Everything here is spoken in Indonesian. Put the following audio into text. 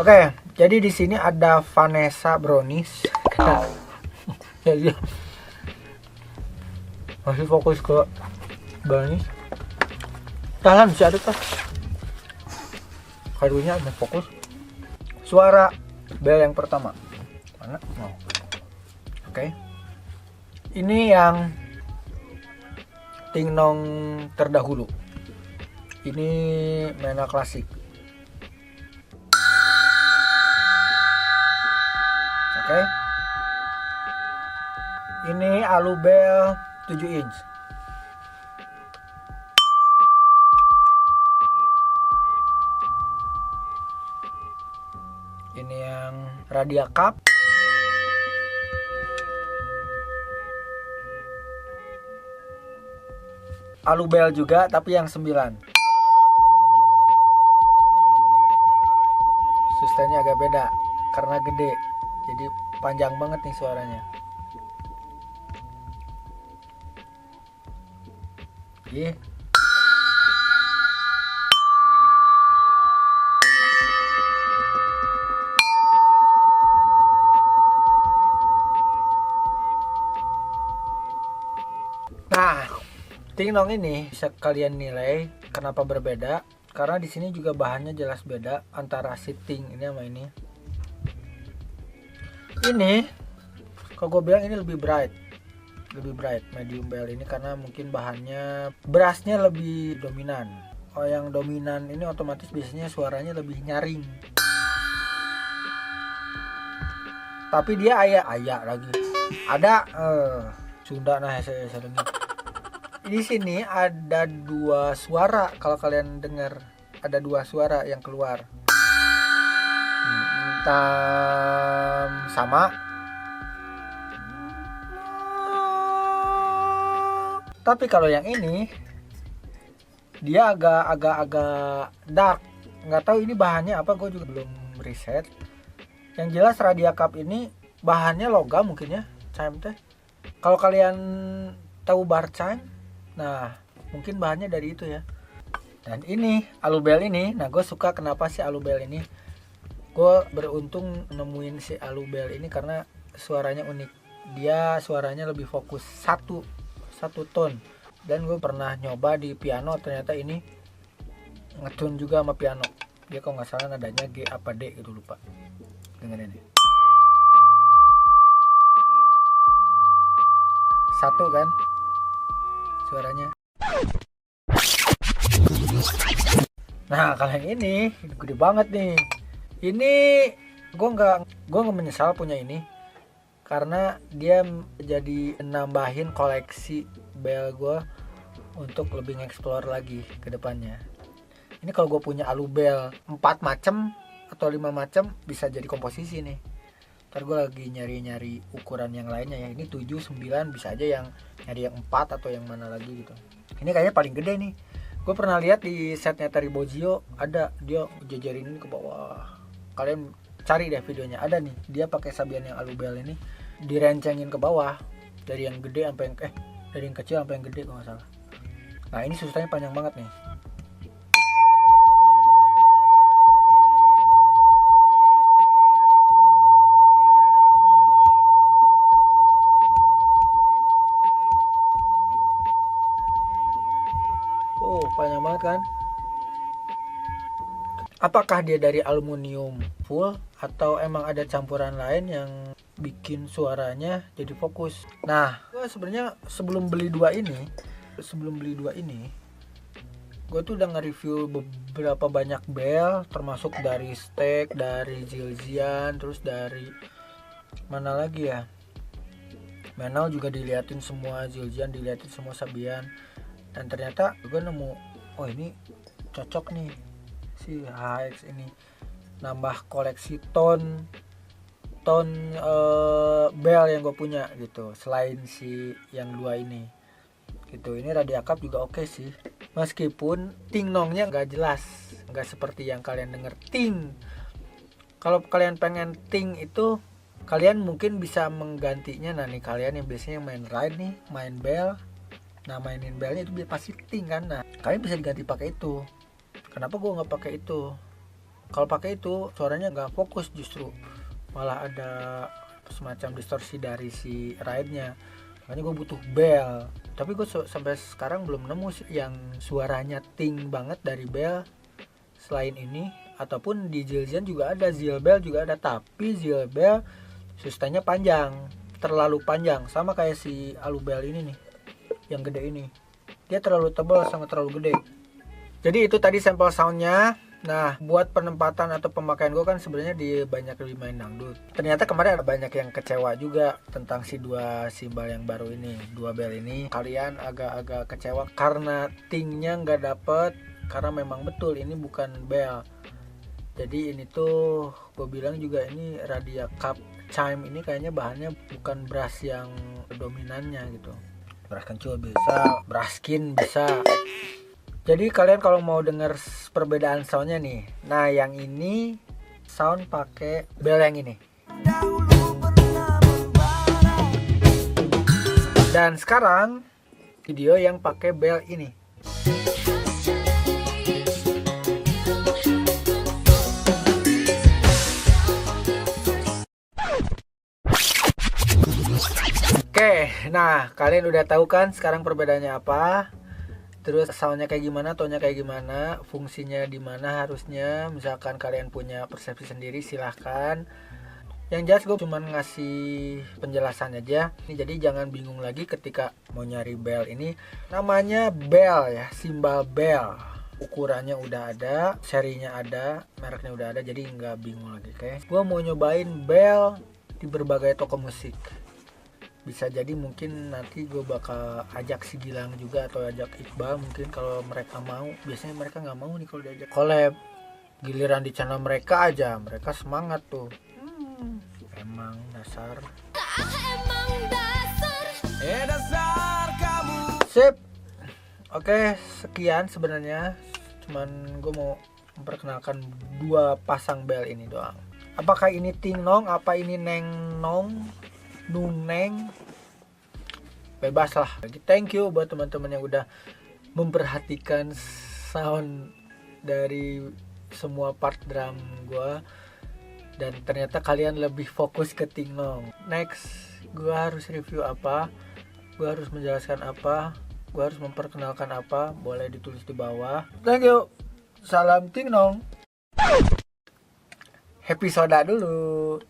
Oke, jadi di sini ada Vanessa Brownies. Jadi masih fokus ke Brownies. Tahan masih ada tas. Kadunya ada fokus. Suara bel yang pertama. Mana? Oh. Oke. Ini yang tingnong terdahulu. Ini Mena klasik. Oke. Ini Alubel 7 inch. Ini yang Radia Cup. Alubel juga tapi yang 9. Sustainnya agak beda karena gede. Jadi panjang banget nih suaranya. Yeah. Nah, tingnong ini bisa kalian nilai kenapa berbeda, karena di sini juga bahannya jelas beda antara si ting ini sama ini. Ini, kalau gue bilang ini lebih bright medium bell ini karena mungkin bahannya brassnya lebih dominan. Kalau yang dominan ini otomatis biasanya suaranya lebih nyaring. Tapi dia ayak lagi. Ada Sunda nah saya dengar. Di sini ada 2 suara, kalau kalian dengar ada 2 suara yang keluar. Sama. Tapi kalau yang ini dia agak dark. Nggak tahu ini bahannya apa, gue juga belum riset. Yang jelas Radia Cup ini bahannya logam mungkin ya, chime teh. Kalau kalian tahu bar chime, nah mungkin bahannya dari itu ya. Dan ini Alubel ini, nah gue suka kenapa sih Alubel ini. Gue beruntung nemuin si Alubel ini karena suaranya unik. Dia suaranya lebih fokus satu tone. Dan gue pernah nyoba di piano, ternyata ini ngetune juga sama piano. Dia kalau nggak salah nadanya G apa D gitu, lupa. Dengerin ini. Satu kan suaranya. Nah kalau yang ini gede banget nih. Ini gue nggak menyesal punya ini karena dia jadi nambahin koleksi bel gue untuk lebih nge-explore lagi ke depannya. Ini kalau gue punya Alubel 4 macam atau 5 macam bisa jadi komposisi nih. Ntar gue lagi nyari ukuran yang lainnya ya. Ini 7, 9 bisa aja yang nyari yang 4 atau yang mana lagi gitu. Ini kayaknya paling gede nih. Gue pernah lihat di setnya Terry Bozzio ada dia jajarin ini ke bawah. Kalian cari deh videonya, ada nih. Dia pakai sabian yang Alubel ini direncengin ke bawah dari yang gede sampai yang dari yang kecil sampai yang gede kalau nggak salah. Nah ini susahnya panjang banget nih. Panjang banget kan? Apakah dia dari aluminium full atau emang ada campuran lain yang bikin suaranya jadi fokus? Nah, gue sebenarnya sebelum beli dua ini, gue tuh udah nge-review beberapa banyak bel, termasuk dari Steg, dari Zildjian, terus dari mana lagi ya? Menal juga diliatin semua, Zildjian diliatin semua, sabian. Dan ternyata gue nemu, oh ini cocok nih si HX ini, nambah koleksi ton bel yang gue punya gitu, selain si yang 2 ini gitu. Ini Radia Cup juga oke sih, meskipun tingnongnya nggak jelas, nggak seperti yang kalian denger ting. Kalau kalian pengen ting itu, kalian mungkin bisa menggantinya. Nah nih kalian yang biasanya main ride nih, main bel, nah mainin belnya itu pasti ting kan. Nah kalian bisa diganti pakai itu. Kenapa gue nggak pakai itu? Kalau pakai itu suaranya nggak fokus, justru malah ada semacam distorsi dari si ride-nya. Makanya gue butuh bell. Tapi gue sampai sekarang belum nemu sih yang suaranya ting banget dari bell selain ini. Ataupun di Zildjian juga ada, Zilbell juga ada, tapi Zilbell sustainnya panjang, terlalu panjang, sama kayak si Alubel ini nih, yang gede ini. Dia terlalu tebal sama terlalu gede. Jadi itu tadi sampel soundnya. Nah, buat penempatan atau pemakaian gue kan sebenarnya di banyak lebih main dangdut. Ternyata kemarin ada banyak yang kecewa juga tentang si dua simbal yang baru ini, dua bell ini. Kalian agak-agak kecewa karena tingnya nggak dapet, karena memang betul ini bukan bell. Jadi ini tuh gue bilang juga ini Radia Cup chime ini kayaknya bahannya bukan brass yang dominannya gitu. Brass kencur bisa, braskin bisa. Jadi kalian kalau mau denger perbedaan soundnya nih, nah yang ini sound pakai bell yang ini. Dan sekarang video yang pakai bell ini. Oke, nah kalian udah tahu kan sekarang perbedaannya apa? Terus soundnya kayak gimana, tone-nya kayak gimana, fungsinya di mana harusnya. Misalkan kalian punya persepsi sendiri silahkan. Yang jelas gue cuma ngasih penjelasan aja. Jadi jangan bingung lagi ketika mau nyari bell ini. Namanya bell ya, simbal bell. Ukurannya udah ada, serinya ada, mereknya udah ada, jadi nggak bingung lagi. Oke, gue mau nyobain bell di berbagai toko musik. Bisa jadi mungkin nanti gue bakal ajak si Gilang juga atau ajak Iqbal mungkin kalau mereka mau. Biasanya mereka nggak mau nih kalau diajak collab. Giliran di channel mereka aja mereka semangat tuh. Emang dasar. Dasar kamu. Sip. Oke, sekian sebenarnya. Cuman gue mau memperkenalkan dua pasang bell ini doang. Apakah ini ting nong, apa ini neng nong? Nuneng, bebas lah. Thank you buat teman-teman yang udah memperhatikan sound dari semua part drum gue, dan ternyata kalian lebih fokus ke tingnong. Next, gue harus review apa, gue harus menjelaskan apa, gue harus memperkenalkan apa, boleh ditulis di bawah. Thank you, salam tingnong. Happy soda dulu.